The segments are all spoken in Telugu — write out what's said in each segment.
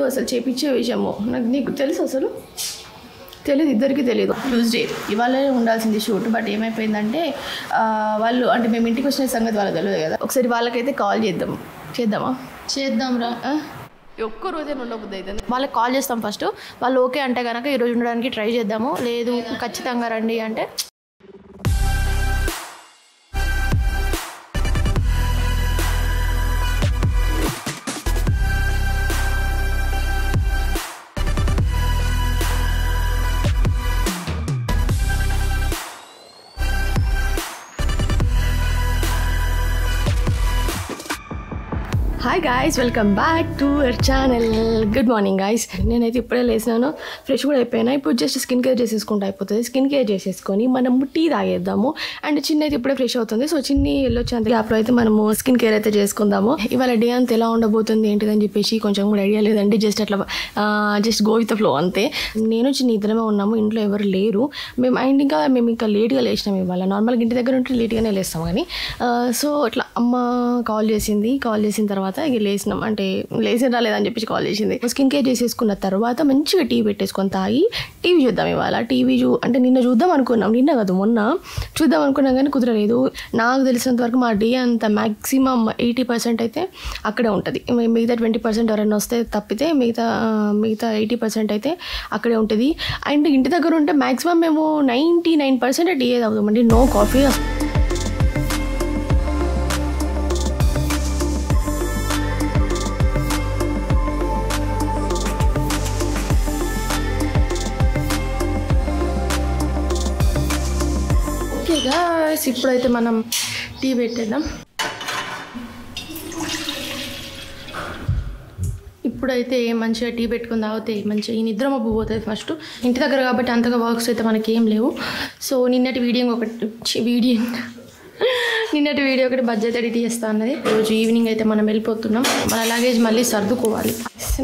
లేదు అసలు చేపించే విషయము నాకు నీకు తెలుసు అసలు తెలియదు ఇద్దరికి తెలియదు ట్యూస్డే ఇవాళ ఉండాల్సింది షూట్ బట్ ఏమైపోయిందంటే వాళ్ళు అంటే మేము ఇంటికి వచ్చిన సంగతి వాళ్ళకి తెలియదు కదా ఒకసారి వాళ్ళకైతే కాల్ చేద్దాం రా ఒక్క రోజే ఉండబుద్ది అవుతుంది వాళ్ళకి కాల్ చేస్తాం ఫస్ట్ వాళ్ళు ఓకే అంటే కనుక ఈరోజు ఉండడానికి ట్రై చేద్దాము లేదు ఖచ్చితంగా రండి అంటే hi guys welcome back to our channel good morning guys నేనైతే ఇప్పుడే లేసినాను ఫ్రెష్ కూడా అయిపోయినా ఇప్పుడు జస్ట్ స్కిన్ కేర్ చేసేసుకుంటూ అయిపోతుంది స్కిన్ కేర్ చేసేసుకొని మనం టీ తాగేద్దాము అండ్ చిన్న అయితే ఇప్పుడే ఫ్రెష్ అవుతుంది సో చిన్ని వెళ్ళొచ్చేంత గ్యాప్లో అయితే మనము స్కిన్ కేర్ అయితే చేసుకుందాము ఇవాళ డే అంతా ఎలా ఉండబోతుంది ఏంటిదని చెప్పేసి కొంచెం కూడా ఐడియా లేదండి జస్ట్ అట్లా జస్ట్ గో విత్ ఫ్లో అంతే నేను చిన్న ఇద్దరమే ఉన్నాము ఇంట్లో ఎవరు లేరు మేము ఇంకా లేట్గా లేచినాం ఇవాళ నార్మల్గా ఇంటి దగ్గర ఉంటే లేట్గానే లేస్తాం కానీ సో అట్లా అమ్మ కాల్ చేసిన తర్వాత ఇక లేసినాం అంటే లేచిన రాలేదని చెప్పేసి కాల్ చేసింది స్కిన్ కేర్ చేసేసుకున్న తర్వాత మంచిగా టీ పెట్టేసుకొని తాగి టీవీ చూద్దాం ఇవాళ అంటే నిన్న చూద్దాం అనుకున్నాం నిన్న కాదు మొన్న చూద్దాం అనుకున్నాం కానీ కుదరలేదు నాకు తెలిసినంత వరకు మా డే అంత మ్యాక్సిమం 80% అయితే అక్కడే ఉంటుంది మిగతా 20% ఎవరైనా వస్తే తప్పితే మిగతా 80% అయితే అక్కడే ఉంటుంది అండ్ ఇంటి దగ్గర ఉంటే మ్యాక్సిమం మేము 99% టీ తాగుతామండి నో కాఫీ గాయ్స్ ఇప్పుడైతే మనం టీ పెట్టేద్దాం ఇప్పుడైతే మంచిగా టీ పెట్టుకుని తాగితే మంచిగా ఈ నిద్ర మబ్బు పోతుంది ఫస్ట్ ఇంటి దగ్గర కాబట్టి అంతగా వర్క్స్ అయితే మనకి ఏం లేవు సో నిన్నటి వీడియో ఒకటి బడ్జెట్ ఎడిట్ చేస్తా అన్నది రోజు ఈవినింగ్ అయితే మనం వెళ్ళిపోతున్నాం మన లగేజ్ మళ్ళీ సర్దుకోవాలి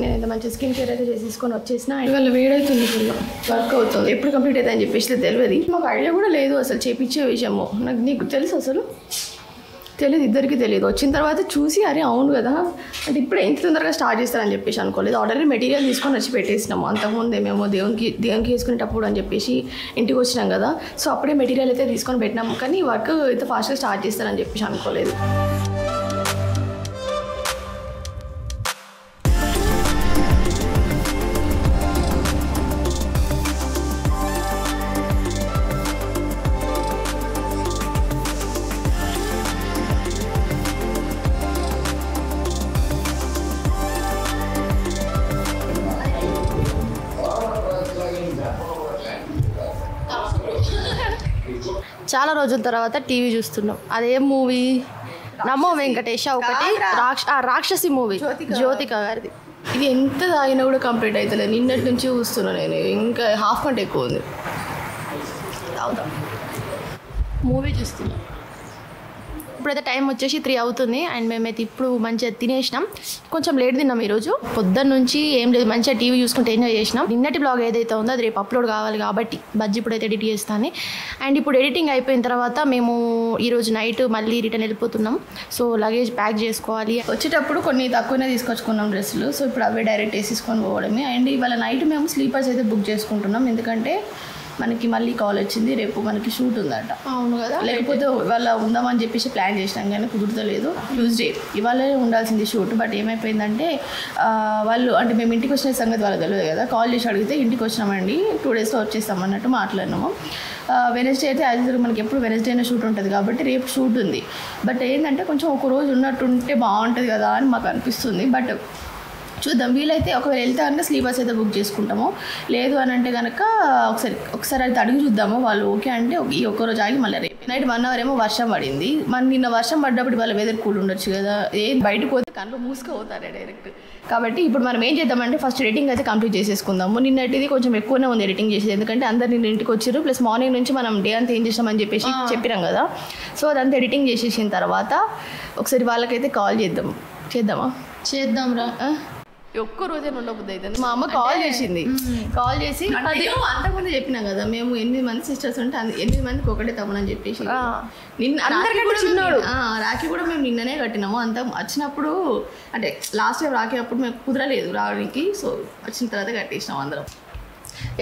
నేనైతే మంచి స్కిన్ కేర్ అయితే చేసేసుకొని వచ్చేసిన ఇవాళ వేడవుతుంది ఫుల్ వర్క్ అవుతుంది ఎప్పుడు కంప్లీట్ అవుతుందని చెప్పేసి తెలియదు మాకు ఐడియా కూడా లేదు అసలు చేపించే విషయము నాకు నీకు తెలుసు అసలు తెలియదు ఇద్దరికి తెలియదు వచ్చిన తర్వాత చూసి అరే అవును కదా అంటే ఇప్పుడే ఇంత తొందరగా స్టార్ట్ చేస్తారని చెప్పేసి అనుకోలేదు ఆల్రెడీ మెటీరియల్ తీసుకొని వచ్చి పెట్టేసినాము అంతకుముందే మేము దేవునికి వేసుకునేటప్పుడు అని చెప్పేసి ఇంటికి వచ్చినాం కదా సో అప్పుడే మెటీరియల్ అయితే తీసుకొని పెట్టినాము కానీ వర్క్ అయితే ఫాస్ట్గా స్టార్ట్ చేస్తారని చెప్పేసి అనుకోలేదు చాలా రోజుల తర్వాత టీవీ చూస్తున్నాం అదే మూవీ నమో వెంకటేష ఒకటి రాక్షసి మూవీ జ్యోతిక గారిది ఇది ఎంత తాగినా కూడా కంప్లీట్ అవుతలేదు నిన్నటి నుంచి చూస్తున్నాను నేను ఇంకా హాఫ్ కంటే ఎక్కువ ఉంది మూవీ చూస్తున్నాం ఇప్పుడైతే టైం వచ్చేసి 3 అవుతుంది అండ్ మేమైతే ఇప్పుడు మంచిగా తినేసినాం కొంచెం లేట్ తిన్నాం ఈరోజు పొద్దున్న నుంచి ఏం లేదు మంచిగా టీవీ చూసుకుంటే ఎంజాయ్ చేసినాం నిన్నటి బ్లాగ్ ఏదైతే ఉందో అది రేపు అప్లోడ్ కావాలి కాబట్టి బజ్జి ఇప్పుడైతే ఎడిట్ చేస్తాను అండ్ ఇప్పుడు ఎడిటింగ్ అయిపోయిన తర్వాత మేము ఈరోజు నైట్ మళ్ళీ రిటర్న్ వెళ్ళిపోతున్నాం సో లగేజ్ ప్యాక్ చేసుకోవాలి వచ్చేటప్పుడు కొన్ని తక్కువనే తీసుకొచ్చుకున్నాం డ్రెస్సులు సో ఇప్పుడు అవే డైరెక్ట్ వేసేసుకొని పోవడమే అండ్ ఇవాళ నైట్ మేము స్లీపర్స్ అయితే బుక్ చేసుకుంటున్నాం ఎందుకంటే మనకి మళ్ళీ కాల్ వచ్చింది రేపు మనకి షూట్ ఉందట అవును కదా లేకపోతే ఇవాళ ఉందామని చెప్పేసి ప్లాన్ చేసినాం కానీ కుదురుతలేదు ట్యూస్డే ఇవాళ ఉండాల్సింది షూట్ బట్ ఏమైపోయిందంటే వాళ్ళు అంటే మేము ఇంటికి వచ్చిన సంగతి వాళ్ళకి తెలియదు కదా కాల్ చేసి అడిగితే ఇంటికి వచ్చినామండి 2 డేస్లో వచ్చేస్తాం అన్నట్టు మాట్లాడినాము వెనస్డే అయితే యాజ్ మనకి ఎప్పుడు వెనస్డేనే షూట్ ఉంటుంది కాబట్టి రేపు షూట్ ఉంది బట్ ఏంటంటే కొంచెం ఒక రోజు ఉన్నట్టుంటే బాగుంటుంది కదా అని మాకు అనిపిస్తుంది బట్ చూద్దాం వీలైతే ఒకవేళ వెళ్తే కనుక స్లీపర్స్ అయితే బుక్ చేసుకుంటాము లేదు అని అంటే కనుక ఒకసారి అయితే అడిగి చూద్దాము వాళ్ళు ఓకే అంటే ఈ ఒక్కరోజు ఆగి మళ్ళీ రేపు నైట్ 1 hour ఏమో వర్షం పడింది నిన్న వర్షం పడ్డప్పుడు వాళ్ళ వెదర్ కూల్ ఉండొచ్చు కదా బయటకు పోతే కళ్ళు మూసుకుపోతారే డైరెక్ట్ కాబట్టి ఇప్పుడు మనం ఏం చేద్దామంటే ఫస్ట్ ఎడిటింగ్ అయితే కంప్లీట్ చేసేసుకుందాము నిన్నటిది కొంచెం ఎక్కువనే ఉంది ఎడిటింగ్ చేసేది ఎందుకంటే అందరు నిన్న ఇంటికి వచ్చారు ప్లస్ మార్నింగ్ నుంచి మనం డే అంతా ఏం చేసామని చెప్పేసి చెప్పినాం కదా సో అదంతా ఎడిటింగ్ చేసేసిన తర్వాత ఒకసారి వాళ్ళకైతే కాల్ చేద్దాం రా ఒక్క రోజే ఉండబుద్ధి అవుతుంది. మా అమ్మ కాల్ చేసింది, కాల్ చేసి అంతకుముందు చెప్పినా కదా మేము 8 మంది సిస్టర్స్ ఉంటే 8 మందికి ఒకటే తమ్ముడు అని చెప్పేసి రాఖీ కూడా మేము నిన్ననే కట్టినాము. అంత వచ్చినప్పుడు అంటే లాస్ట్ టైం రాఖీ అప్పుడు మేము కుదరలేదు రావడానికి, సో వచ్చిన తర్వాత కట్టేసినాం అందరం.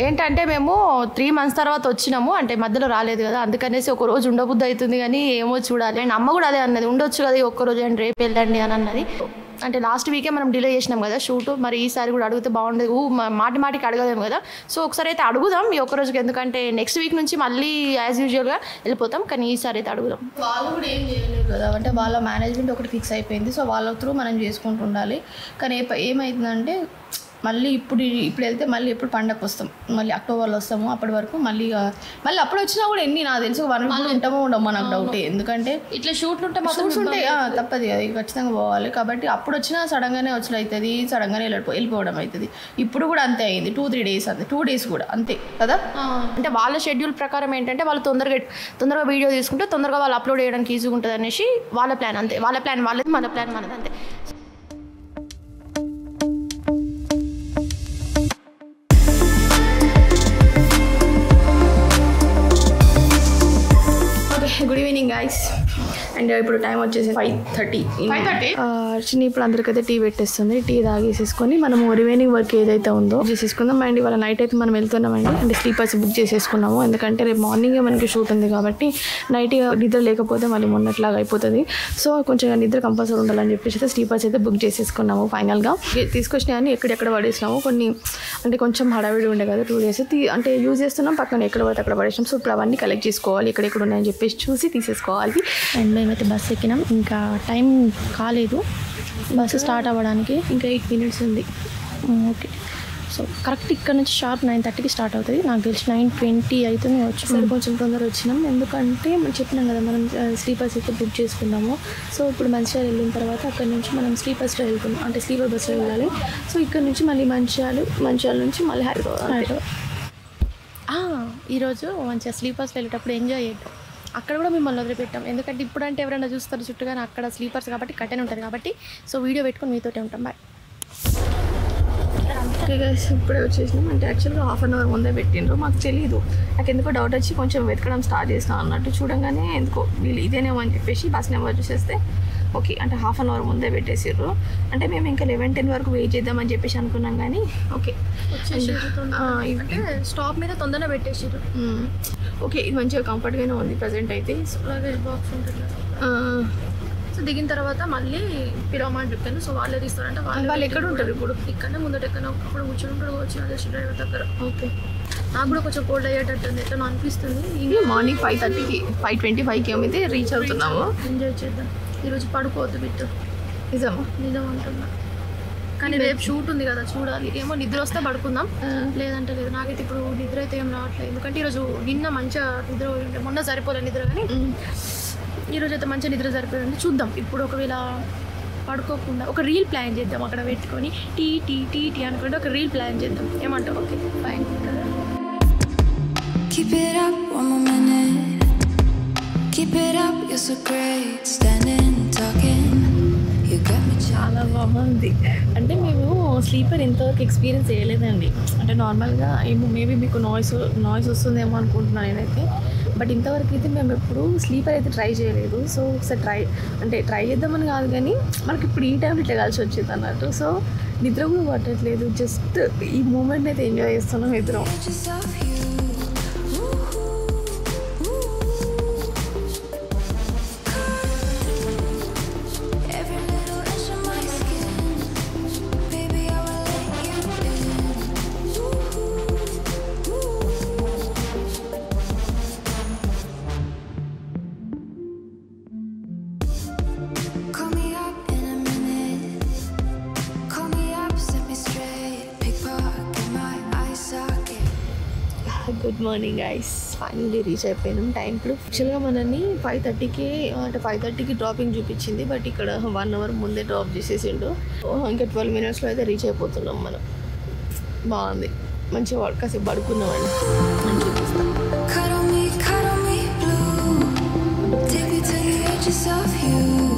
ఏంటంటే మేము 3 months తర్వాత వచ్చినాము, అంటే మధ్యలో రాలేదు కదా, అందుకనేసి ఒక రోజు ఉండబుద్ధి అవుతుంది. కానీ ఏమో చూడాలి. అండ్ అమ్మ కూడా అదే అన్నది, ఉండొచ్చు కదా ఒక్కరోజు అండ్ రేపు వెళ్ళండి అని అన్నది. అంటే లాస్ట్ వీకే మనం డిలే చేసినాం కదా షూట్, మరి ఈసారి కూడా అడిగితే బాగుండదు, మాటికి అడగలేము కదా. సో ఒకసారి అయితే అడుగుదాం ఈ ఒక్కరోజుకి, ఎందుకంటే నెక్స్ట్ వీక్ నుంచి మళ్ళీ యాజ్ యూజువల్గా వెళ్ళిపోతాం. కానీ ఈసారి అయితే అడుగుదాం. వాళ్ళు కూడా ఏం చేయలేదు కదా, అంటే వాళ్ళ మేనేజ్మెంట్ ఒకటి ఫిక్స్ అయిపోయింది. సో వాళ్ళ త్రూ మనం చేసుకుంటూ ఉండాలి. కానీ ఏమవుతుందంటే మళ్ళీ ఇప్పుడు వెళ్తే మళ్ళీ ఎప్పుడు పండగ వస్తాం, మళ్ళీ అక్టోబర్లో వస్తాము. అప్పటి వరకు మళ్ళీ అప్పుడు వచ్చినా కూడా నాకు తెలుసు 1 week ఉంటామో ఉండమో నాకు డౌటే. ఎందుకంటే ఇట్లా షూట్లు ఉంటే తప్పదు కదా, ఖచ్చితంగా పోవాలి. కాబట్టి అప్పుడు వచ్చినా సడన్గానే వచ్చి అవుతుంది, సడన్గానే వెళ్ళిపోవడం అవుతుంది. ఇప్పుడు కూడా అంతే అయింది, 2-3 days అంతే, 2 days కూడా అంతే కదా. అంటే వాళ్ళ షెడ్యూల్ ప్రకారం ఏంటంటే వాళ్ళు తొందరగా వీడియో తీసుకుంటే తొందరగా వాళ్ళు అప్లోడ్ చేయడానికి ఈజీగా ఉంటుంది అనేసి వాళ్ళ ప్లాన్ అంతే. వాళ్ళ ప్లాన్ వాళ్ళది, మన ప్లాన్ మనది అంతే. Good evening guys. అండ్ ఇప్పుడు టైం వచ్చేసి 5:30. చిన్న ఇప్పుడు అందరికైతే టీ పెట్టేస్తుంది. టీ తాగేసేసుకొని మనము రిమైనింగ్ వర్క్ ఏదైతే ఉందో చేసేసుకుందాం. అండ్ ఇవాళ నైట్ అయితే మనం వెళ్తున్నామండి, అంటే స్లీపర్స్ బుక్ చేసేసుకున్నాము. ఎందుకంటే రేపు మార్నింగే మనకి షూట్ ఉంది కాబట్టి నైట్ నిద్ర లేకపోతే మళ్ళీ మొన్నట్లాగా అయిపోతుంది. సో కొంచెం నిద్ర కంపల్సరీ ఉండాలని చెప్పేసి అయితే స్లీపర్స్ అయితే బుక్ చేసేసుకున్నాము. ఫైనల్గా తీసుకొచ్చినా కానీ ఎక్కడెక్కడ పడేసినాము, కొన్ని అంటే కొంచెం హడావిడి ఉండే కదా 2 days అంటే యూజ్ చేస్తున్నాం, పక్కన ఎక్కడ పడితే అక్కడ పడేసినాం. సో ఇప్పుడు అవన్నీ కలెక్ట్ చేసుకోవాలి, ఎక్కడెక్కడ ఉన్నాయని చెప్పేసి చూసి తీసేసుకోవాలి. అండ్ మేమైతే బస్సు ఎక్కినాం, ఇంకా టైం కాలేదు బస్సు స్టార్ట్ అవ్వడానికి, ఇంకా 8 minutes ఉంది. ఓకే, సో కరెక్ట్ ఇక్కడ నుంచి షార్ప్ 9:30కి స్టార్ట్ అవుతుంది. నాకు తెలిసి 9:20 అవుతుంది వచ్చు. సరే కొంచెం తొందర వచ్చినాం, ఎందుకంటే మనం చెప్పినాం కదా మనం స్లీపర్స్ అయితే బుక్ చేసుకున్నాము. సో ఇప్పుడు మంచిర్యాల వెళ్ళిన తర్వాత అక్కడ నుంచి మనం స్లీపర్స్లో వెళ్తున్నాం, అంటే స్లీపర్ బస్సులో వెళ్ళాలి. సో ఇక్కడ నుంచి మళ్ళీ మంచిర్యాల నుంచి మళ్ళీ హైదరాబాద్. ఈరోజు మంచిగా స్లీపర్స్లో వెళ్ళేటప్పుడు ఎంజాయ్ చేద్దాం. అక్కడ కూడా మిమ్మల్ని వదిలిపెట్టాం, ఎందుకంటే ఇప్పుడు అంటే ఎవరైనా చూస్తారు చుట్టూ, కానీ అక్కడ స్లీపర్స్ కాబట్టి కట్టెన్ ఉంటుంది కాబట్టి. సో వీడియో పెట్టుకొని మీతోటే ఉంటాం. బాయ్. ఓకే గైస్, ఇప్పుడే వచ్చేసినాం. అంటే యాక్చువల్గా 1/2 hour ముందే పెట్టిండ్రు, మాకు తెలియదు. నాకు ఎందుకో డౌట్ వచ్చి కొంచెం వెతకడం స్టార్ట్ చేస్తాను అన్నట్టు, చూడంగానే ఎందుకో వీళ్ళు ఇదేనేమో అని చెప్పేసి బస్ నెంబర్ చూసేస్తే ఓకే అంటే 1/2 hour ముందే పెట్టేసారు. అంటే మేము ఇంకా 11-10 వరకు వెయిట్ చేద్దామని చెప్పేసి అనుకున్నాం, కానీ ఓకే అంటే స్టాప్ మీద తొందరగా పెట్టేసారు. ఓకే, ఇది మంచిగా కంఫర్ట్గానే ఉంది ప్రజెంట్ అయితే. లగేజ్ బాక్స్ ఉంటుంది, సో దిగిన తర్వాత మళ్ళీ పిలవమని చెప్పాను. సో వాళ్ళే తీస్తారంటే వాళ్ళు ఎక్కడ ఉంటారు ఇప్పుడు, ఇక్కడనే ముందట ఎక్కడ అక్కడ కూర్చొని ఉంటారు వచ్చి అదే డ్రైవర్ దగ్గర. ఓకే, నాకు కూడా కొంచెం కోల్డ్ అయ్యేటట్టుంది, ఎట్లా అనిపిస్తుంది. ఇది మార్నింగ్ 5:30కి 5:25కి ఏమైతే రీచ్ అవుతున్నాము. ఎంజాయ్ చేద్దాం. ఈరోజు పడుకోవద్దు బిట్టు, నిజం అంటున్నా. కానీ రేపు షూట్ ఉంది కదా, చూడాలి. ఏమో నిద్ర వస్తే పడుకుందాం, లేదంటే లేదు. నాకైతే ఇప్పుడు నిద్ర అయితే ఏం రావట్లేదు, ఎందుకంటే ఈరోజు నిన్న మంచిగా నిద్ర ఉంటే, మొన్న సరిపోలేదు నిద్ర, కానీ ఈరోజు అయితే మంచిగా నిద్ర సరిపోయింది. చూద్దాం ఇప్పుడు ఒకవేళ పడుకోకుండా ఒక రీల్ ప్లాన్ చేద్దాం, అక్కడ పెట్టుకొని టీ టీ టీ టీ అనుకుంటే ఒక రీల్ ప్లాన్ చేద్దాం. ఏమంటావు? Okay fine. Keep it up one more minute. Keep it up, you're so great. Standing talking. You got me చాలా బాగుంది. అంటే మేము స్లీపర్ ఇంతవరకు ఎక్స్పీరియన్స్ చేయలేదండి. అంటే నార్మల్గా ఏమో మేబీ మీకు నాయిస్ వస్తుందేమో అనుకుంటున్నాను నేనైతే. బట్ ఇంతవరకు అయితే మేము ఎప్పుడు స్లీపర్ అయితే ట్రై చేయలేదు. సో ఒకసారి ట్రై చేద్దామని కాదు, కానీ మనకి ఇప్పుడు ఈ టైంలో ఇట్లా కలిసి వచ్చింది అన్నట్టు. సో నిద్ర కూడా పట్టట్లేదు, జస్ట్ ఈ మూమెంట్ అయితే ఎంజాయ్ చేస్తున్నాం ఇద్దరం. Good morning guys, finally reach అయిపోయినాం టైం. ఇప్పుడు యాక్చువల్గా మనల్ని 5:30కి డ్రాపింగ్ చూపించింది, బట్ ఇక్కడ 1 hour ముందే డ్రాప్ చేసేసిండు. ఇంకా 12 minutesలో అయితే రీచ్ అయిపోతున్నాం మనం. బాగుంది, మంచిగా కాసేపు పడుకున్నామండి అని చూపిస్తాం. Take me to the edges of you.